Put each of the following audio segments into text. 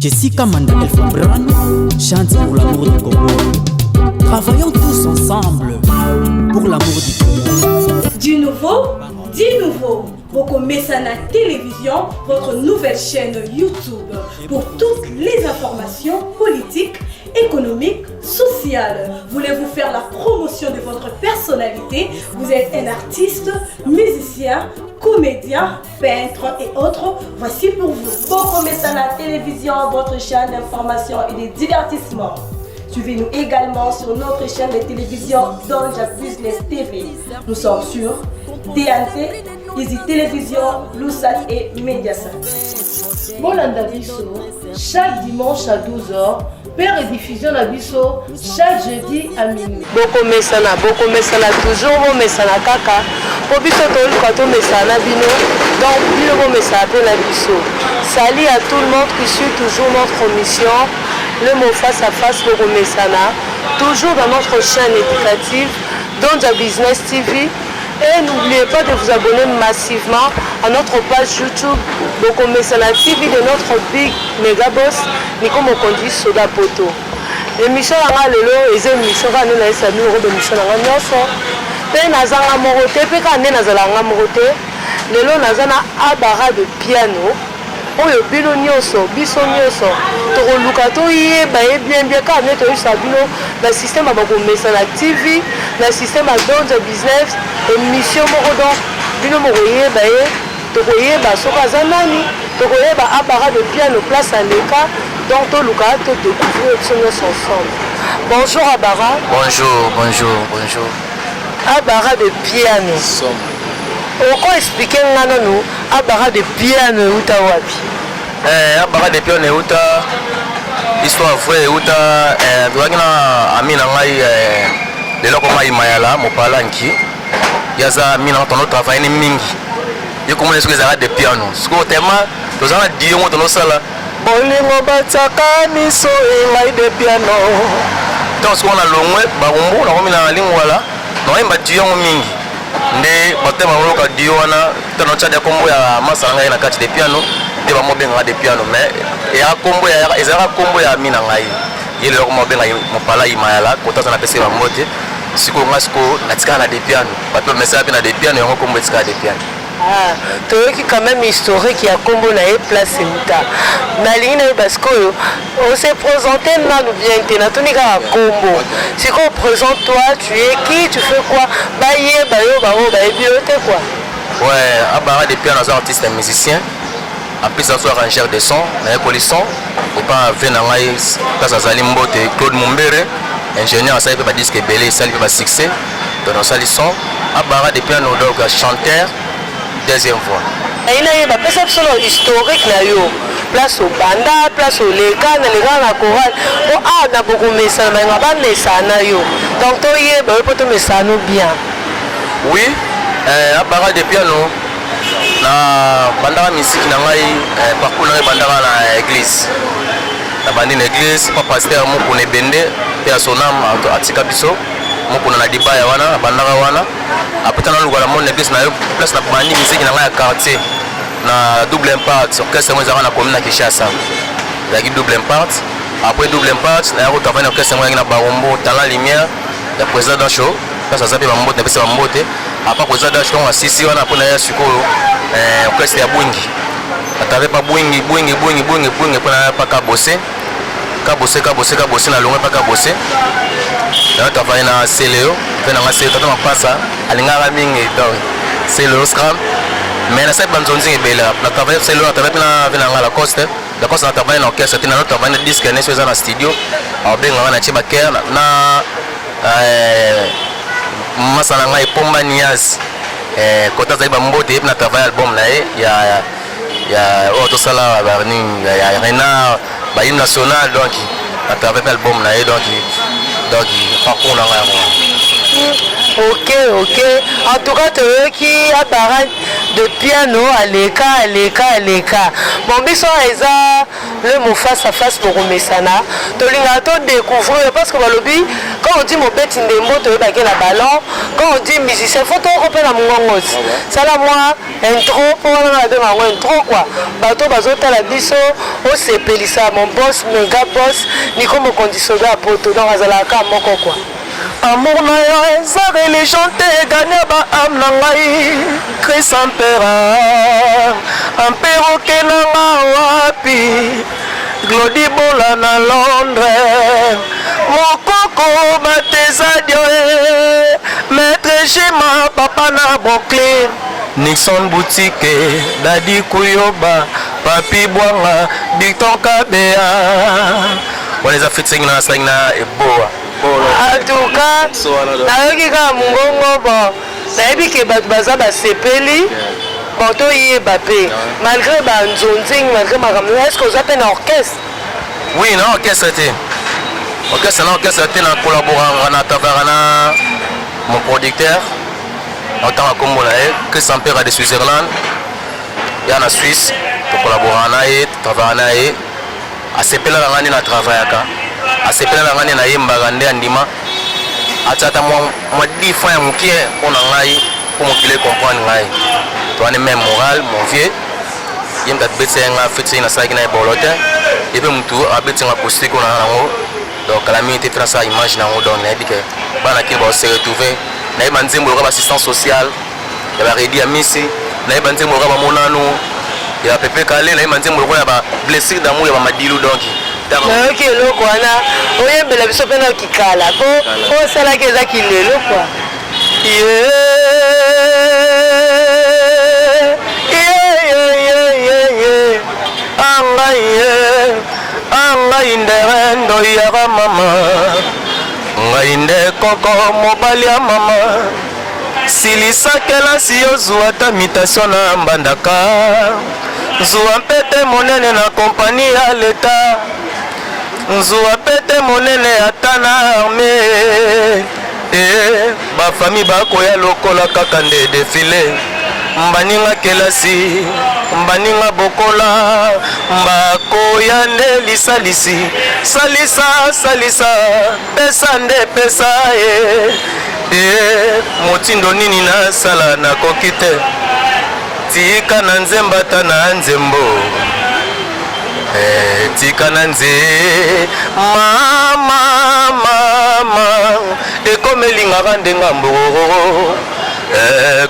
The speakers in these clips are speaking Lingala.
Jessica Manda Elfa Brown chante pour l'amour du Congo. Travaillons tous ensemble pour l'amour du Congo. Du nouveau. Boko Messana Télévision, votre nouvelle chaîne YouTube pour toutes les informations politiques, économiques, sociales. Voulez-vous faire la promotion de votre personnalité? Vous êtes un artiste, musicien, comédien, peintre et autres. Voici pour vous Boko Messana Télévision, votre chaîne d'information et de divertissement. Suivez-nous également sur notre chaîne de télévision Donja Business TV. Nous sommes sur DNT, Easy Télévision, Lusat et Mediasat. Bolanda Bisso, chaque dimanche à 12h, Père et diffusion à Bisso, chaque jeudi à minuit. Boko Messana, toujours bon Messana Kaka. Pour Bisso, tout Messana Bino, donc Bino bon Messana Pena Bisso. Salut à tout le monde qui suit toujours notre mission. Le mot face à face pour Messana, toujours dans notre chaîne éducative, Donja Business TV. Et n'oubliez pas de vous abonner massivement à notre page YouTube Boko Messana TV de notre big méga boss Nico Mokondi Soda Poto. Émission à lelo et émission à nous laisser nous de mission à nous. Pe nazanga morote pe ka ne nazalanga morote. Lelo nazana abara de piano. Oyo bino nyoso biso nyoso tokoluka toyeba bien ka ne toyisa bino na système ya Boko Messana TV na système ya Donja Business émission moko donc bino mokoyeba tokoyeba soki aza nani tokoyeba abara de piano place aleka donc toluka to découvrir biso nyonso ensemble. Bonjour Abara. Bonjour. Abara de piano. Pourquoi expliquer nous abara de piano uta wapi? Abara de piano uta histoire vraie uta doagina amina ngai lelo ko mai mayala mopalanki yaza mina tono travail ni mingi yeko mona soki ezala de piano siko tema tozala dio mo tono sala bolingo bataka miso ngai de piano donc siko na longwe barumbu na komina lingwala no imba dio mingi nde batema moloka dio wana tono tshade kombo ya masala ngai na kati de piano de ba mobenga de piano mais ya kombo ya ezala kombo ya mina ngai yele ko mobenga mopala imayala kotaza na pese ba mote siko ngasiko natika na de piano bato message na de piano yango kombo etika de piano. Ah, toyoki quand même historique ya kombo na e place muta na lingi na parce que on s'est présenté na nous bien te na tonika kombo siko présente toi tu es qui tu fais quoi baye bayo baro baye biote quoi. Ouais, abara de piano un artiste et musicien en plus ça soit arrangeur de son na école son et pas vena ngai place azali mbote Claude Mumbere ingénieur ça peut pas disque belé ça peut pas succès dans nos salissons abara de piano donc chanteur deuxième voix aina ba pesa solo historique na yo place au banda place au leka na chorale o na Boko Messana ba ngaba lesana yo donc to yeba po to mesano bien. Oui abara de piano na banda musique na ngai parcours na banda na église na bandi na église pa pasteur moko ne bende pe sonam atika biso moko na dibaya wana banda wana après na lugala mon église na place na bandi musique na ngai quartier na double impact orchestre moi na commune na Kinshasa la double impact après double impact na ko travailler na orchestre moi na Barombo talent lumière ya président show ça ça pe ba mbote pesa ba mbote apa président show wa sisi wana pona ya sikoyo orchestre ya Bwingi atave pa Bwingi pona pa kabose na longue pa kabose na travailler na Celeo pe na ngase tata mapasa alingara mingi donc Celeo scram mais na sa banzonzi ebela na travailler Celeo na travailler na vena ngala coste la coste na travailler na orchestre tina na travailler na disque na soza na studio abenga na chiba care na masana ngai pomba nias kota za mbote na travailler album na ya auto sala barning ya Renard ba hymne national donc à travers album na donc parcours na ngai. Ok en tout cas toyoki abara de piano aleka bon biso eza le mot face à face pour Messana tolinga to découvrir parce que balobi quand Quand on dit Mobeti Ndembo, tu veux baguer la ballon. Quand on dit musicien, il faut tout repérer la mongongos. Ça là, moi, intro, pour la intro quoi. Bateau, bazota la biso, au CPLISA, mon boss, méga boss, ni comme conditionné à poto, dans Azalaka, mon quoi. Amour na yo eza religion te gagné ba am na ngai Christ Empereur Empero ke na wapi Glody Bola na Londres Mokoko batezadio Maître Jima papa na Brooklyn Nixon boutique Dadi Kuyoba Papi Bwanga Victor Kabea On les a fait na eboa En tout cas, nayoki kaka mongongo bon nayebi ke bato baza basepeli bato oyeba mpe malgré banzonzing malgré makambo est ce que oza mpe na orchestre? Oui, na orchestre te orchestre te na collaboranga na travers na mon producteur otanga kombo na ye Christ Empereur de Switzerland ya na Suisse tocollabora na ye travers na ye asepelaka ngani na travaillaka asepelaka ngani na yembaka nde andima atata mwa difa ya mokie mpona ngai mpo mokili comprendre ngai toane même moral mon vieux ye mta tobetisa nga feti nasalaki na ebolo te ye mpe motu abetisa nga acoustique na yango donc la minute te nasala image nango donc nayebi ke bana kili baose retrouve nayeba nzembo loka baassistance sociale ya baredi ya misi nayeba nzembo loka bamonano ya pepe kale nayeba nzembo lokola ya bablessure d'amour ya bamadilu donc nayoki eloko wana oyembela biso mpe na okikala po osalaki ezaki lelo kwa angai nderendo yaka mama ngai nde koko mobali ya mama silisakelasi yozwa ata mitation na mbandaka zuwa mpete monene na kompani ya leta nzuwa pete monene ata na arme bafami bakoya lokola kaka nde defile mbaninga kelasi mbaninga bokola mbakoya nde lisalisi salisa pesa nde pesa motindo nini nasala nakoki te tika na nzembata na nzembo tika na nze mama ekomelingaka ndenga mboro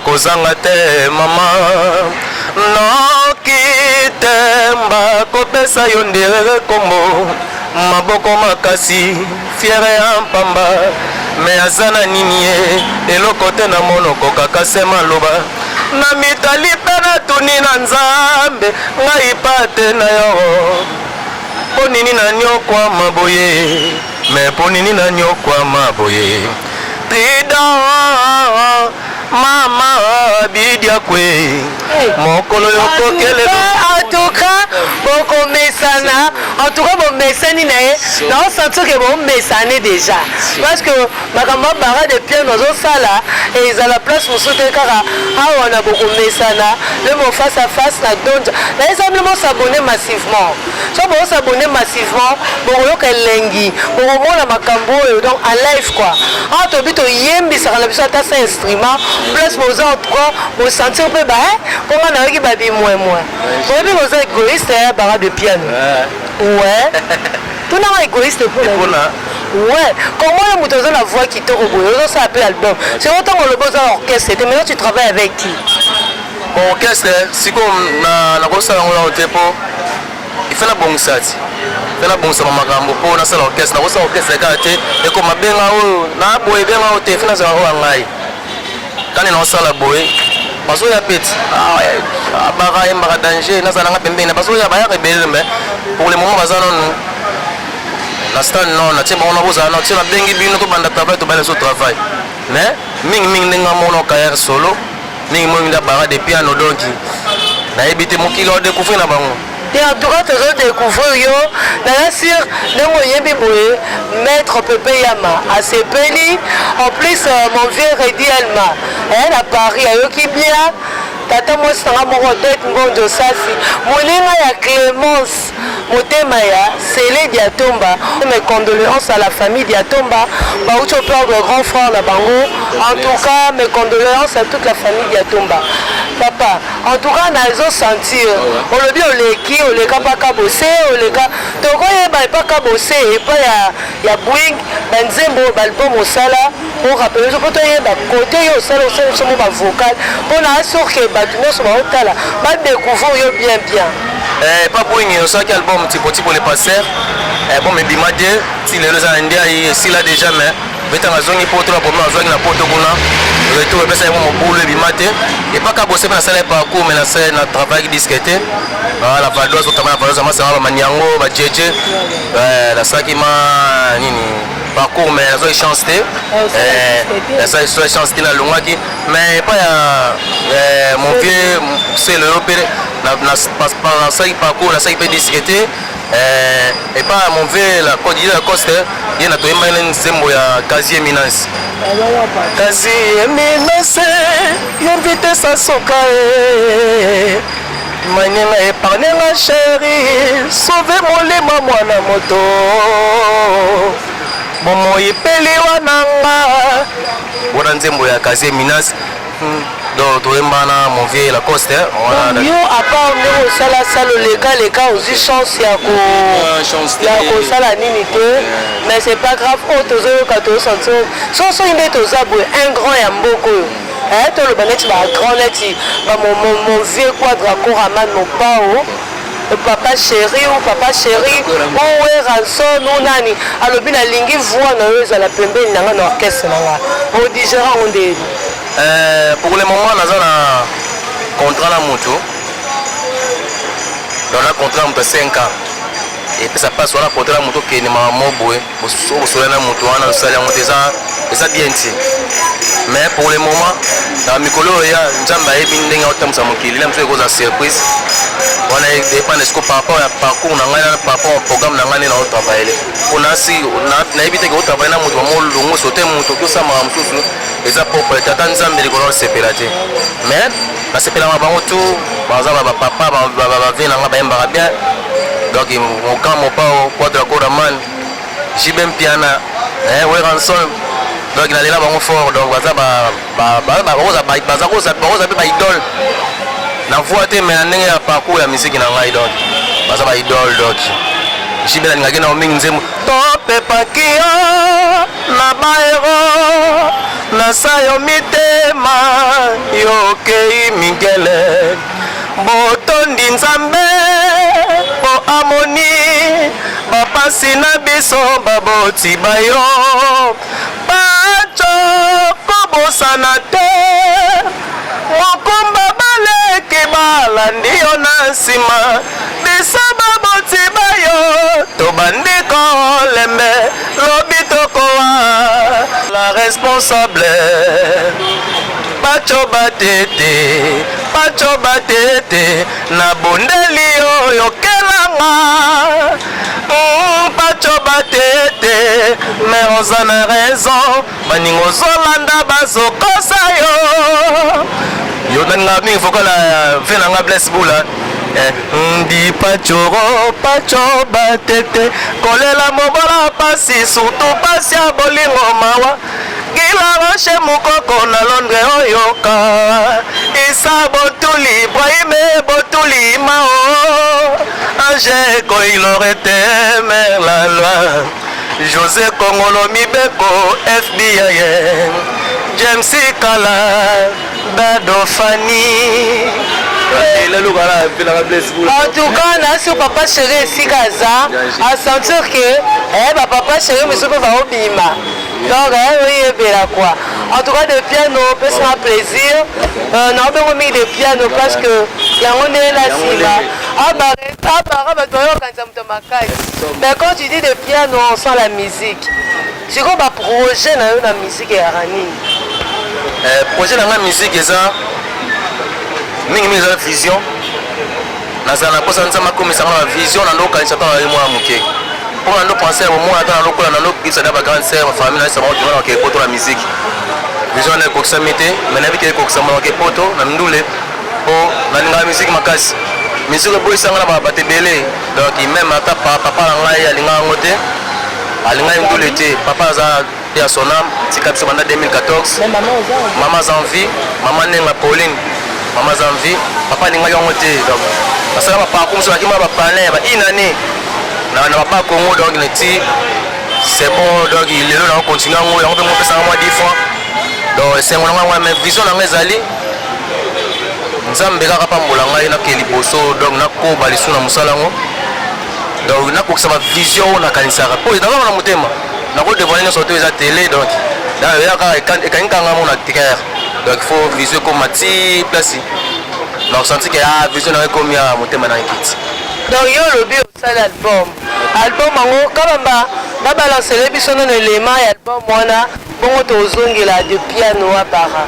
kozanga te mama noki temba kopesa yo nderere kombo maboko makasi fiere ya mpamba me aza na nini ye eloko te na monoko kaka se maloba na mitali mpe natuni na nzambe ngai pate na yo mpo nini nanyokwama boye me mpo nini nanyokwama boye trida mama bidia kwe mokolo yokokele en tout cas bokomesana en tout cas bomesani na ye naosentir ke bomesane déjà parce que makambo ya bara de piano ozosala ezala place mosusu te kaka awa na bokomesana le mo face à face na donja nayesamble bosabone massivement so bosabone massivement bokoyoka elengi bokomona makambo oyo donc en live quoi awa tobi toyembisaka na biso ata sa instrument place boza en tout cas bosentir mpe ba mponga nayoki babimwemwe oyebi koza égoïste ya bara de piano ouais tonanga égoïste mpona ouais comment le moto oza na voix kitoko boye ozosala mpe album c'est autant olobi oza na orchestre te maintenant tu travailles avec qui bon orchestre sikoyo nakosala yango nao te mpo ife nabongisa ti ife nabongisa bamakambo mpo nasala orchestre nakosala orchestre kaka te ekoma benga oyo naboye benga oyo te ife nazala oyo ya ngai kani naosala boye bazoya peti baka yembaka danger nazala nanga pembeni na bazoya bayaka ebele me pour le moment baza nanu na stand non natie bango nakozala nao tie nabengi bino tobanda travail tobanda so travail mais mingimingi ndenge amona carrière solo mingi mingi nda bara de piano donc nayebi te mokili odécouvrir na bango et en tout cas tozodécouvrir yo naza sur ndenge oyebi boye maître Pepe Yama asepeli en plus mon vieux Redi Elma na Paris ayoki bien tata mwasi nanga moko tete ngonjo sasi moninga ya Clémence mote Maya, Célé Diatomba. Mes condoléances à la famille Diatomba. Baoucho peur de grand frère Nabango. En tout cas, mes condoléances à toute la famille Diatomba. Papa, en tout cas, nous sentir. On le dit, on les pas qu'à bosser, on les cas. Donc, on n'est pas qu'à bosser. Et pas il y a Boeing, Benzembo, Balbom au Sala. Pour rappeler, je peux te dire, côté au Sala, au Sala, vocal. Pour la sûr que Batouno soit au Tala. Pas découvrir bien, bien. Pas Boeing, on sait quel album petit pour les passeurs. Bon, mais Bimade, si les gens indiens, si là déjà, mais. Beta mazongi poto la bomba mazongi na poto kuna retour pesa mo boule bimate et pas ka bosser na sala parcours mais na scène na travail discuter la vadoise otama vadoise ma sama manyango ba jeje la saki ma nini parcours mais la chance la seule chance na longaki mais pas mon vieux c'est le opéré na passe par la saki parcours la saki peut discuter et pas mon vieux la cordillère Coste il y a toyemba une zembo ya Kazi Eminence Kazi Eminence invite sa soka manyenga eparnenga chéri sauver molema mwana moto momo ipeli wananga wana nzembo ya Kazi Eminence donc toyemba na mon vieux la Coste yo à part nous sala salo les cas aussi chance ya ko sala nini te mais c'est pas grave auto zo ka to sentir so inde to zabwe un grand ya mboko to le baneti ba grand neti ba mon vieux quadra coraman mon pao papa chéri ou papa chéri ou ranson ou nani alobi na lingi voix na yo za la pembeni nanga na orchestre nanga au digérant on de pour le moment naza na contrat na moto dans la contrat moto 5 ans et puis ça passe sur la contrat moto qui ne m'a moboué pour sur la moto on a le salaire moto ça bien ti mais pour le moment dans mikolo ya njamba ebi ndenge otamsa mokili la mso koza surprise on a dépend de ce que par rapport à parcours na ngana par rapport au programme na ngana na au travailler on a si na ebite ko travailler na moto mo longo sauter moto ko sa ma msusu eza propre tata nzambe likolo sepelate mais na sepela ma bango tout baza ba papa ba vina nga ba yamba bien donc mon camp mon pao quadra coraman jibem piana we ranson donc il a là bango fort donc baza ba roza ba idole na voix te mais ndenge ya parcours ya musique na ngai donc baza ba idole donc jibela ngaki na mingi nzemu tope pakia na baero na sayo mitema yokei mingele botondi nzambe po amoni bapasi na biso baboti bayo bacho kobosana te mokumba baleki balandi yo na nsima biso baboti bayo tobandiko lembe lobi tokowa la responsable pacho batete na bondeli oyo kelanga pacho batete mais oza na raison baningo ozolanda bazokosa yo naninga mingi fokola ve nanga bless bula ndi pacho batete kolela mobola pasi surtout pasi ya bolingo mawa gila roche mukoko na Londres oyoka isa botuli Ibrahime botuli mao Ange Koilor était mer la loi José Kongolo Mibeko FBI James Kala Dado Fanny en tout cas, là, si papa chéri ici, Gaza, à sentir que papa chéri, monsieur, va au bima. Donc, oui, bien quoi. En tout cas, de piano, peut se faire plaisir. On a bien mis de piano parce que on est là, mais quand tu dis de piano, on sent la musique. C'est comme un projet dans la musique et Arani. Projet dans la musique, c'est ça. Mingi za vision nazana posa nzama komisa ma vision na ndoka nchata na mwa muke pour ndo penser au moins dans lokola na ndo kisa da ba grande sœur ma famille na sama tu na ke poto la musique vision na koksamite mais na bike koksamama ke poto na ndule po na nga musique makasi musique eboyisanga na bato ebele donc même ata papa na ngai alinga yango te alinga ndule te papa aza ya sonam tika biso banda 2014 mama zanvi mama nenga Pauline mama zanvi papa alinga yango te donc basala baparcours mosusu bakima bapane bainane na papa Congo donc neti c'est bon donc lelo na continue yango yango mpe mopesanga mwa 10 fois donc esengo na ngai mais vision na ngai ezali nzambe kaka pambola ngai nakee liboso donc nakoba lisu na mosala yango donc nakokisa bavision oyo nakanisaka mpo ezalaka na motema nakodevane nyonso to eza tele donc kaka ekangikanga mo na terre donc il faut vision ekoma ti place nakosanti ke vision nanga ekomi ya motema na ekiti donc yo olobi osali album yango kabamba babalancele biso nono elema ya album wana bongo tozongela de piano apara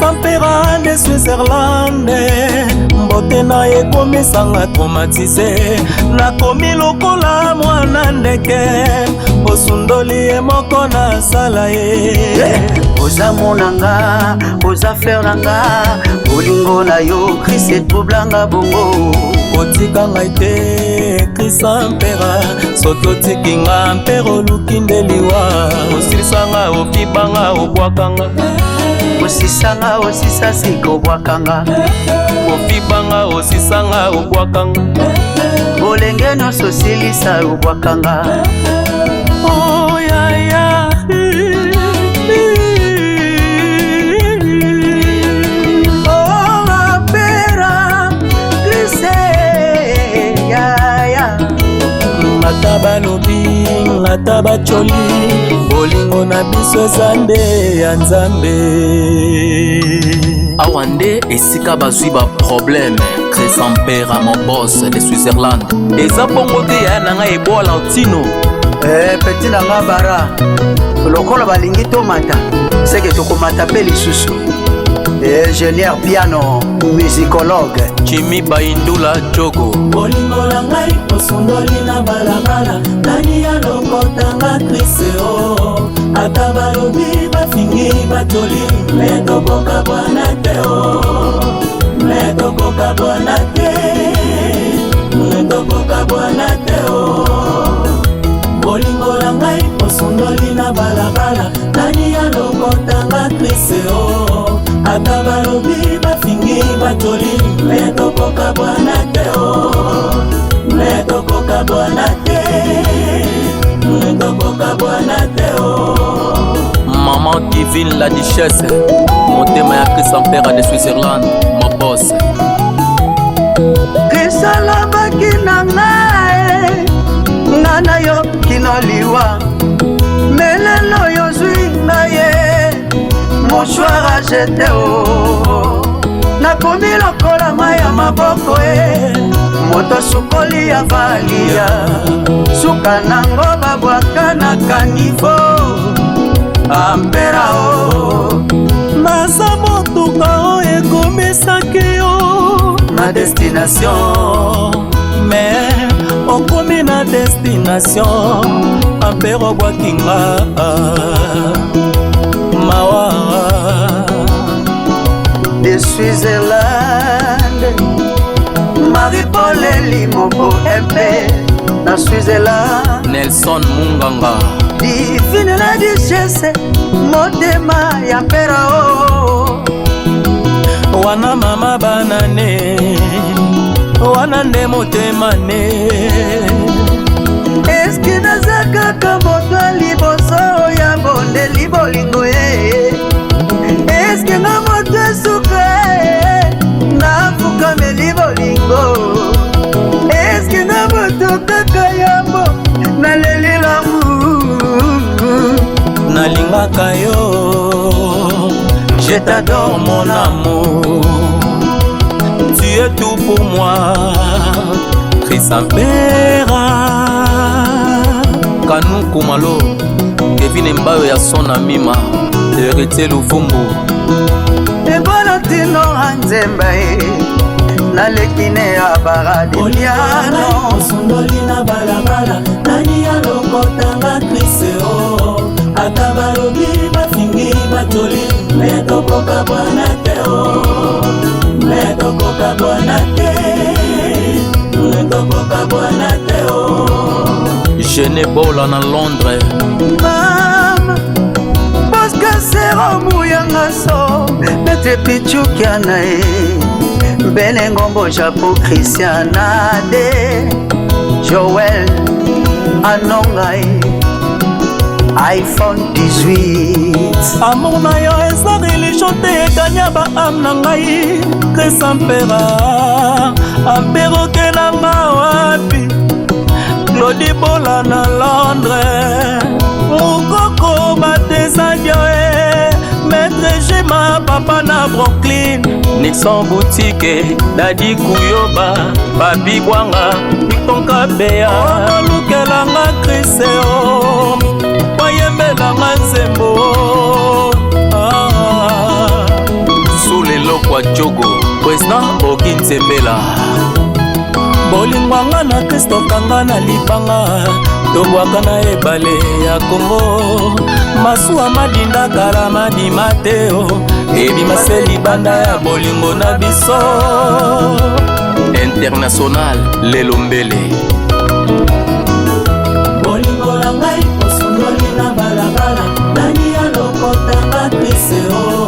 Sampera de Switzerland mbote na ekomisanga traumatise nakomi lokola mwana ndeke osundoli ye moko nasala ye oza monanga oza fer nanga bolingo na yo Chris etroublanga bongo otika ngai te Sampera soki otiki nga mpera oluki ndeliwa osilisanga ofibanga obwakanga osisanga osisa sika obwakanga ofibanga osisanga obwakanga bolenge nyonso osilisa obwakanga oyaya orapera Chrise yaya ngata balobi ngata bacholi bolingo na biso eza nde ya nzambe awa nde esika bazwi baproblème Sampera mon boss de Switzerland eza bongo te yaya na ngai ebola ntino peti na nga bara lokola balingi tomata seke tokomata mpe lisusu ingénieur piano musicologue Jimmy Baindula Jogo bolingo na ngai osundoli na balabala nani ya lokotanga Kriseo ata balobi bafingi batoli metokoka bwana te metokoka bwana te metokoka bwana te bolingo na ngai osundoli na balabala nani ya lokotanga Kriseo ata balobi bafingi batoli metokoka bwana te metokoka bwana te metokoka bwana te Maman Divine la Duchesse motema ya Sampera de Switzerland mon boss esalabaki na ngai nga na yo kino liwa melelo yozwi ngai ye moshwara jete o nakomi lokola mai ya maboko e moto sukoli ya valia suka nango babwaka na kanivo ampera o naza motuka oyo ekomisaki yo na destination mais okomi na destination ampera obwakinga mawa de Switzerland Marie-Paul Limoko MP na Switzerland Nelson Munganga Divine la Duchesse motema ya mpera o wana mama banane wana nde motema ne eske naza kaka moto ya liboso ya bondeli bolingo ye eske nga moto esuka nafukameli bolingo eske nga moto kaka yambo nalelilamu nalingaka yo je t'adore mon amour tu es tout pour moi Sampera Kanuku Malo Kevin Mbayo ya sona mima Heritier Luvumbu ebola tino anzembe nalekine ya baradiliano osundoli na balabala nani ya lokotanga Kriseo ata balobi bafingi batoli me tokoka bwana te o me tokoka bwana te me tokoka bwana te o Jeune Bola na Londres mama boska sero muyanga so Maître Pichukiana Bene Ngombo Japo Christiana de Joël Anongai iPhone 18 amour na yo eza religion te ekanya ba am na ngai Kresampera amperoke na nga wapi Claudie Bola na Londres mukoko batesadio Maître Gema papa na Brooklyn Nixon boutique Dadi Kuyoba Babi Bwanga Victor Kabea Lukelanga Kriseo Wayembelanga Nzembo Soulelo kwa Jogo Président Okin Zembela Bolingwanga na Christophe Kanga na Lipanga Tobwaka na ebale ya Kongo Masuwa madinda karama di Mateo Ebi maseli banda ya bolingo na biso International Lelo Mbele bolingo na ngai posondoli na balabala nani ya lokota batriseo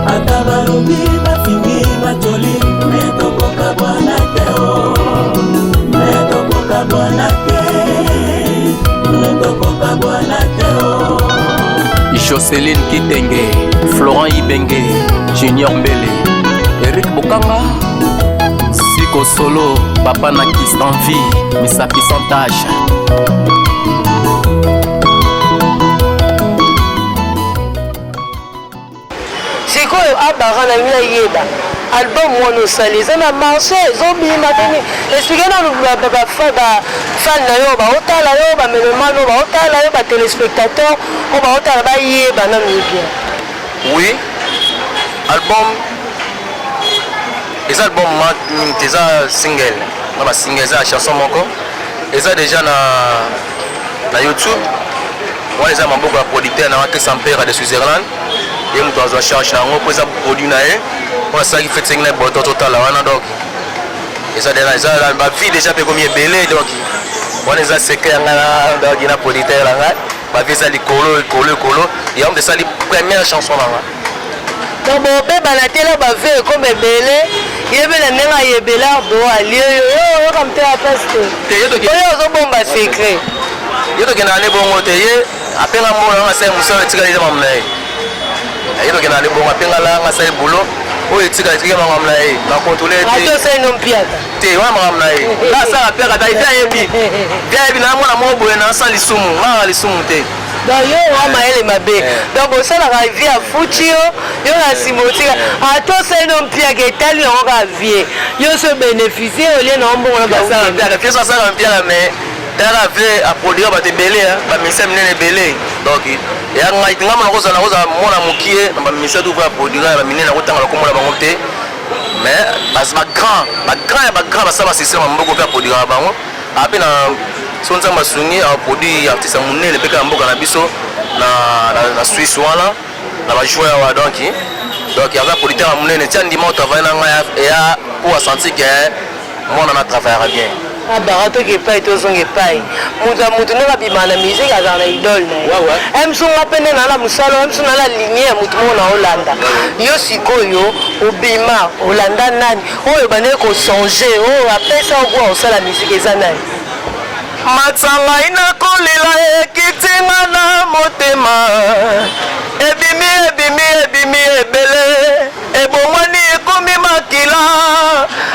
ata balobi bafingi batoli metokoka bwana te o metokoka bwana te metokoka bwana te o Joseline Kitenge Florent Ibenge Junior Mbele Eric Bokanga Siko Solo Papa na Kistanvi Misaki Santage Sikoyo abara na mina yeba album wono sali na marché zombie matini expliquer na fan na yo ba otala yo ba melemano ba otala yo ba téléspectateur o ba otala ba yeba na musique. Oui, album les albums déjà single na ba single za chanson moko eza déjà na YouTube ouais eza maboko ya producteur na Kresampera de Switzerland et mutu azwa charge nango po eza produit na ye on a ça qui fait single boto total wana donc eza ba vie déjà pe comme ebele donc on eza secret ngana donc ina producteur la ngai ba vie eza likolo et on de ça les première chanson là donc bon beba na tela ba vie comme ebele yebela nenga yebela do ali yo comme te apeste yo zo bomba secret yo to kena ne bongo te ye apenga mo nga sa muso etika ile mamna ye yo to kena ne bongo apenga la nga sa bulo o etika mamna ye na contrôler te radio sa non piata te wa mamna ye la sa apeka ta ita yebi na mo na mo boye na sa lisumu ma lisumu te donc yo wa maele mabe donc bosa la vie a fuchi yo na simotika ato sa non pia ke tali on ka vie yo se bénéficier au lieu na mbongo na ba sa pia ke ça ça pia mais tala ve a produire ba te belé ba mise mnene belé donc ya ngai tinga mona koza mona mukie na ba mise tu va produire ba minene na kotanga ko mona bango te mais ba grand ba sa ba système mboko ka produire bango ape na sonza masungi a produit artiste munene peka mboka na biso na Suisse wana na ba joueur wa donc ya va producteur munene tiens ndima travailler na ngai ya pour sentir que mona na travailler bien barato ke pai to zonge pai mutu na bima na musique aza na idole na emsunga pene na la musalo emsunga la ligne ya mutu mona Holanda yo sikoyo obima Holanda nani oyo bane ko changer o apesa kwa osala musique eza nani matsanga ina kolela ekitinga na motema ebimi ebele ebongwani ekomi makila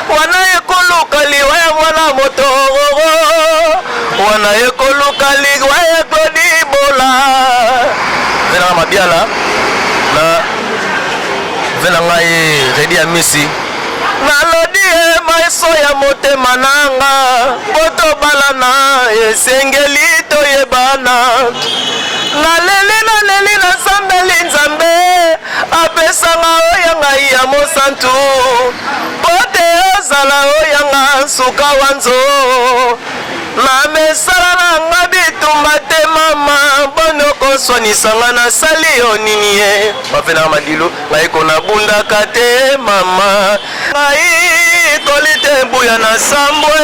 wana ekoluka liwa ya mwana motororo wana ekoluka liwa ya Claudie Bola venanga mabiala na venanga ye Redi Amisi nalodi maiso ya motema nanga botobalana esengeli toyebana naleli nasambeli nzambe apesanga oyangai ya mosantu pote ozala oyanga suka wanzo na mesala nanga bitumba te mama bonoko swanisanga nasali yo nini ye bapenaka madilo ngai kona bundaka te mama ngai toli te buya na sambwe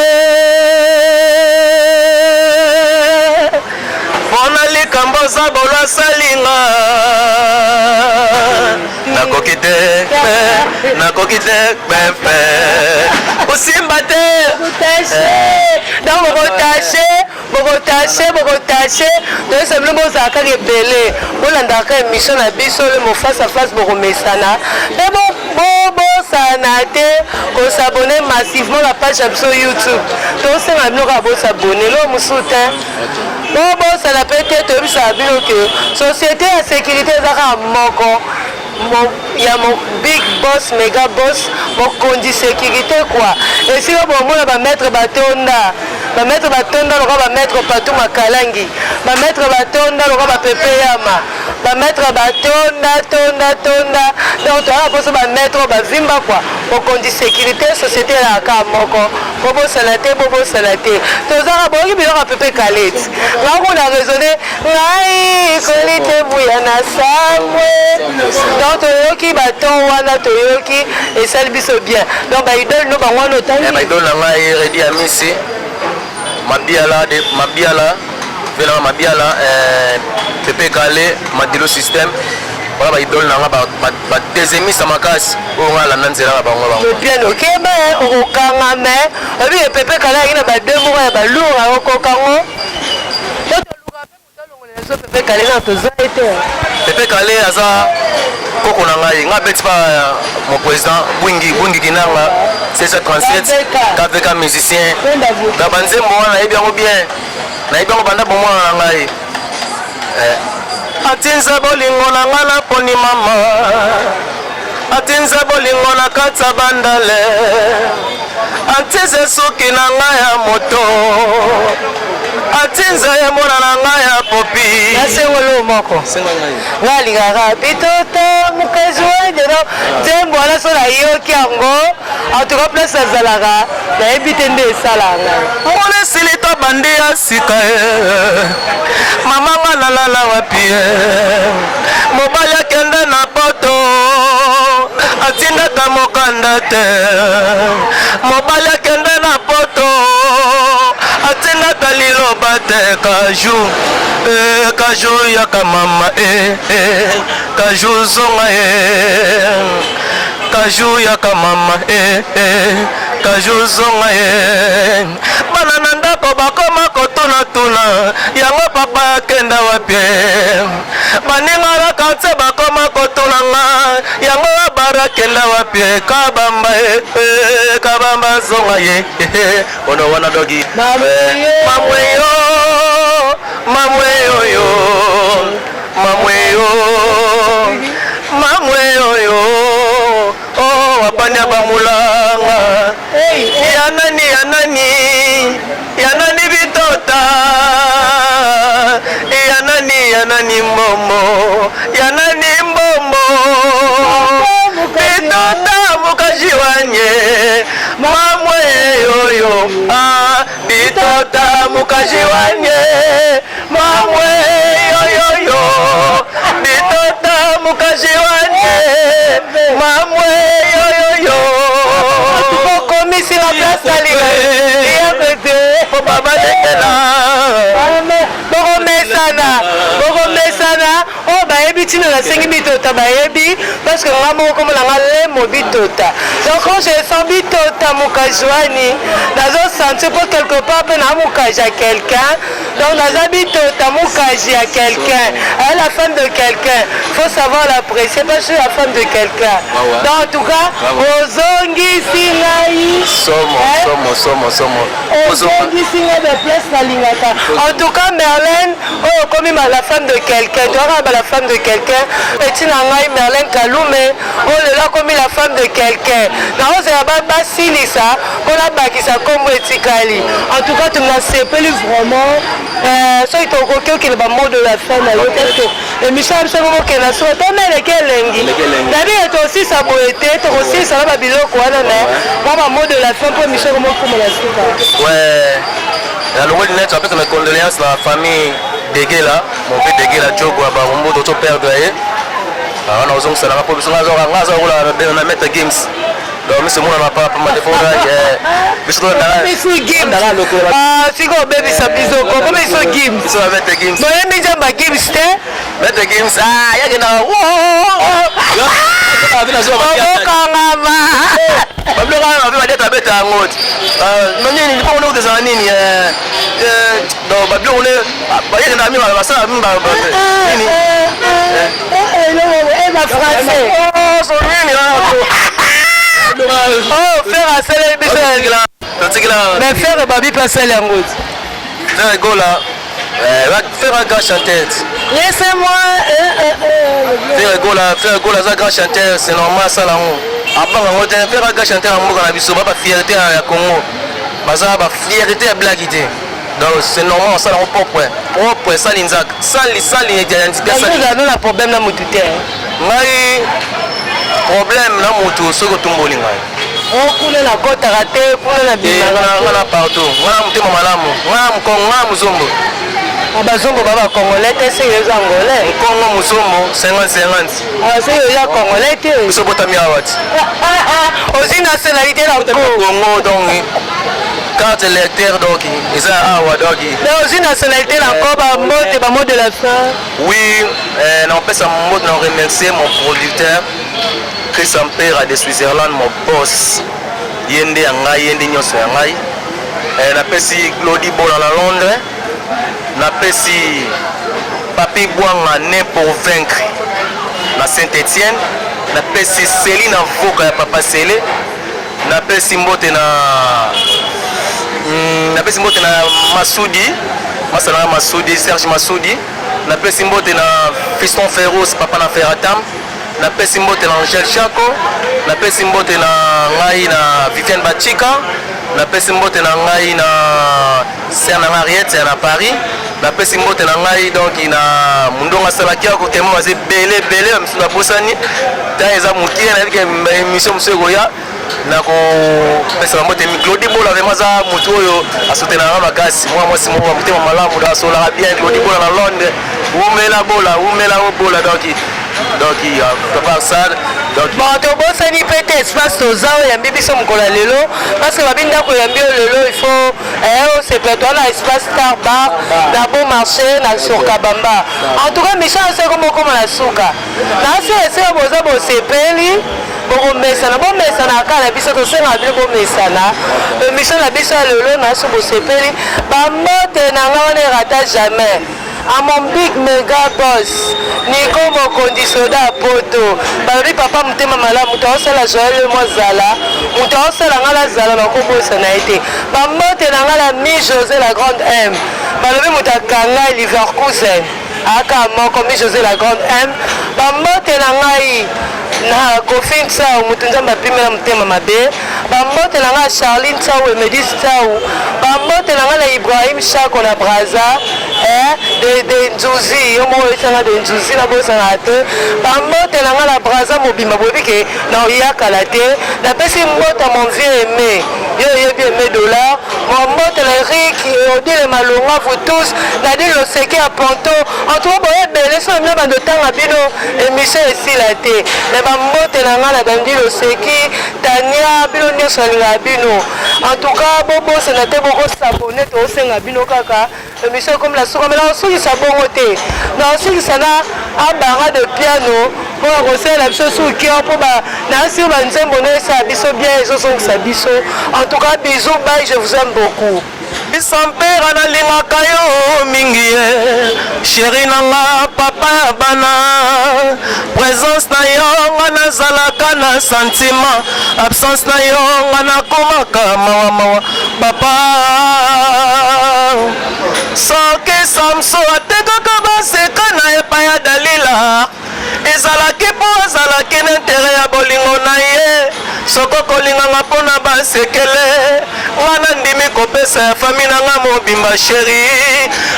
mpona likambo za bolo asalinga nakoki te pepe osimba te donc bokotashe toyesa bino bozalaka ebele bolandaka émission na biso le mo face à face bokomesana mpe bobosana te kosabone massivement la page ya biso YouTube tosenga bino kaka bosabone lo mosusu te bobosana mpe te toyebisaka bino ke société ya sécurité ezaka moko ya mon big boss méga boss mokonzi sécurité quoi esika bomona bamaître batonda lokola bamaître patu makalangi bamaître batonda lokola bapepe yama bamaître batonda donc toyaka mposo bamaître oyo bavimba quoi mokonzi sécurité société elaka moko bobosana te tozaka boyoki biloko ya pepe kaleti ngakuna raisonne ngai kolite buya na samwe donc toyoki baton wana toyoki esali biso bien donc baidole no bango wana otangi baidole na ngai redi ya misi mabiala velanga mabiala pepe kale madilo système voilà baidole na nga badezemisa makasi oyo nga alanda nzela na bango bien okeba okokanga me obi pepe kale yangi na bade moko ya balura okokango pepe kale na toza ete pepe kale aza koko na ngai nga beti pa mon président bwingi kinanga 737 kaveka musicien na banzembo wana nayebi yango bien nayebi yango banda bomwana na ngai atinza bolingo na nga na poni mama atinza bolingo na kati ya bandale atinza suki na ngai ya moto atinza ye mona na ngai ya popi nasengolo moko ngalingaka bitota mokazi wanyeno nzembo wana so nayoki yango antuka place azalaka nayebi te nde esalanga mona esili to bandi ya sika ye mama nga nalala wapi ye mobali akende na poto atindaka mokanda te mobali akende na poto atindaka liloba te kaju yaka mama kaju zonga kaju yaka mama kaju zonga bana na ndako bakoma kotunatuna yango papa akenda wapi baningaraka nse bakoma kotunanga yango abara kenda wapi kabamba zonga ye ono wana dogi mamweyo oh wapanya bamulanga yanani bitota yanani mbomo bitota mukajiwanye mamweyo bitota mukajiwanye mamweyo bitota mukajiwanye mamweyo tukokomisi na place alinga baba letela bokomesana oyo bayebi ntina nasengi bitota bayebi parce que nga moko komona nga lemo bitota donc quand je sens bitota mokazi wani nazosentir po quelque part mpe na mokazi ya quelqu'un donc naza bitota mokazi ya quelqu'un aye la femme de quelqu'un faut savoir l'apprécier parce que la femme de quelqu'un donc en tout cas ozongisi ngai ozongisi ngai de place nalingaka en tout cas Merlène oyo komi la femme de quelqu'un toyaka la femme de quelqu'un eti na ngai Merlène Kalume oyo lelo akomi la femme de quelqu'un nakozela basilisa mpona bakisa kombo etikali en tout cas tunasepeli vraiment soki tokoki okende bamot de la fin na yo parce que émission ya biso kokokenda so tona eleki elengi nabike tosisa boye te tokosilisa na babiloko wana na mwa bamot de la fin mpo émission komokomona suka Ouais, la loi de net, mes condoléances à la famille Degela, mon père Degela Djogo à Barumbo, d'autres pères de Aïe. On a osé ça la proposition à mettre games. Donc, monsieur Mouna n'a pas mal de fois. Monsieur Gims. Ah, si vous avez sa biso, comment monsieur Gims? Monsieur va mettre games. Non, il y a ma Gims, t'es? Mettre games. Ah, il y a que oh, faire à celle mais faire babi passer la route. Faire go là. Faire un grand chanteur. Laissez-moi. Faire go là, ça grand chanteur, c'est normal ça là. Faire un grand chanteur en Mouga Biso, pas fierté à Congo. Baza ba fierté à Blagité. Donc c'est normal ça là on propre ça l'inzak. Ça identité ça. Nous avons un problème là moutouté. Ngai problème là moto soko tumboli ngai. On coule la côte raté pour la bien. On a partout. On a mutema malamu. On a mkonga muzombo. Abazongo baba congolais c'est les angolais. Congo muzombo 50-50. Ah c'est les congolais té. Musobotami awati. Aussi nationalité là Congo donc. Carte électeur donc ils a awa donc. Mais aussi nationalité là ba mot de la fin. Oui, on peut ça mot de remercier mon producteur Chris Ampère de Switzerland mon boss. Yende anga yende nyoso ngai. Na pesi Glody Bola na Londres. Na pesi Papi Bouanga né pour vaincre na Saint-Étienne. Na pesi Céline Avoka ya Papa Célé. Na pesi mbote na Massoudi, Masala Massoudi, Serge Massoudi. Na pesi mbote na Fiston Ferros, Papa na Ferratam. Na pesi mbote na Angel Chako. Na pesi mbote na ngai na Viviane Bachika. Na pesi mbote na ngai na Serna Mariette na Paris. Na pesi mbote na ngai donc na Mundonga Salaki ko temo bazé belé msuna bosani. Ta eza mukie na vike émission monsieur Goya. Nako pesa mbote Glody Bola vraiment za mutu oyo asotena na makasi moi si moi mutema malamu da sola bien Glody Bola na Londres. Umela bola donc papa ça donc bon to bosani peut espace to zao ya bibiso mkola lelo parce que babinda ko ya mbio lelo il faut c'est peut-être là espace car bar na bon marché na sur Kabamba en tout cas Michel c'est comme la souka là c'est boza bo sepeli bon mesana kala biso to senga bi bo mesana Michel la biso lelo na so bo sepeli ba mote na ngone rata jamais à mon big méga boss Nico Mokondi Soda Poto balobi papa mutema malamu tosala Joël Mozala mutosala ngala zala makobosa na été bamote na ngala mi José la grande M balobi mutakanga Leverkusen aka moko mi José la grande M bamote na ngai na Kofin Tsao mutunza mapimela mutema mabe bamote na ngai Charline Tsao Emedis Tsao bamote na ngai Ibrahim Chako na Braza de Nzuzi yo mo etanga de Nzuzi na bosana te bamote na ngai la Braza mobimba bobike na oyaka la te na pesi mbota mon vieux aimé yo yebi aimé dollar mon mbote la Eric odile malonga vous tous na dit le seki à Ponto en tout cas belle so na bando tanga bino émission ici la te na bambote na ngai la bandi le seki Tania bino nyonso la bino en tout cas bobo c'est te boko s'abonner to senga bino kaka émission comme la souka mais là aussi ça bongo te na aussi ça na abara de piano pour recevoir la chose sur qui pour ba na si ba nzembo na ça biso bien ils sont ça biso en tout cas bisous bye je vous aime beaucoup bisampera nalingaka yo mingi chéri nanga papa ya bana présence na yo nga nazalaka na sentiment absence na yo nga nakomaka mawa papa soki samso atekaka baseka na epai ya Dalila ezalaki mpo azalaki na intere ya bolingo na ye soko kolinganga mpona basekele wana ndimi kopesa ya fami nanga mobimba sheri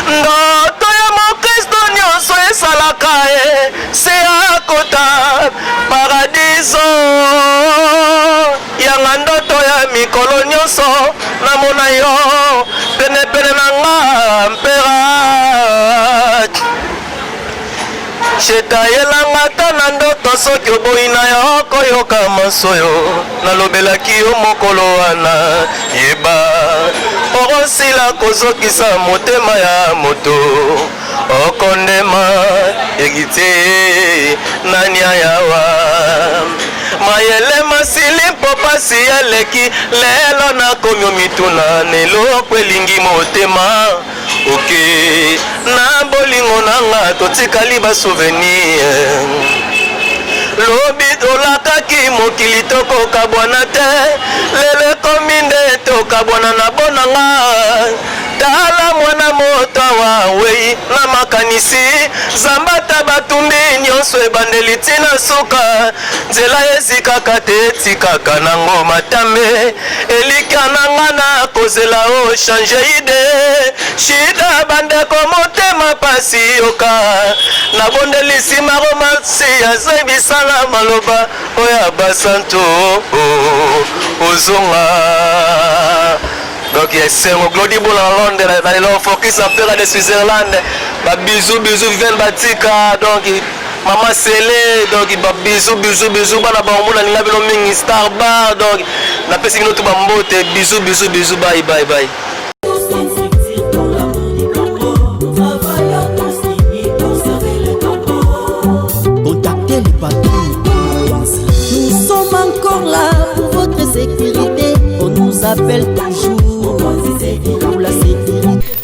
ndoto ya mokristo nyonso esalaka ye se akota paradiso yanga ndoto ya mikolo nyonso namona yo penepene nanga mpera sheta yelanga ta na ndoto soki oboyi na yo koyoka masoyo nalobelaki yo mokolo wana yeba okosila kozokisa motema ya moto okondema egite nani ayawa mayele masili mpo pasi eleki lelo nakomi omituna neloko elingi motema oke na bolingo nanga totikali basouvenir lobi tolakaki mokili tokokabwana te lelo ekomi nde tokabwana na bonanga tala mwana moto awa wei na makanisi zambata batumbi nyonso ebandeli tina suka nzela ezikaka te etikaka nango matambe elika nanga na kozela o change ide shida bandeko motema pasi yoka nabondelisi maromasi azebisala maloba oya basanto ozonga. Donc c'est un glody boule en Londres, il a focus un peu de Switzerland. Bisous viennent batika donc maman Célé donc bisous bana ba omona ninga bino mingi star bar donc na pesi kino to bambote bisous bye. Contactez les patrons. Nous sommes encore là pour votre sécurité. On nous appelle toujours.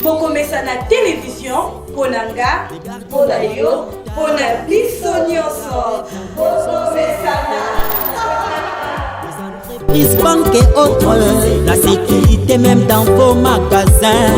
Bokomesa na télévision ponanga ponayo pona biso nyonso bokomesa Banque et autres, la sécurité même dans vos magasins.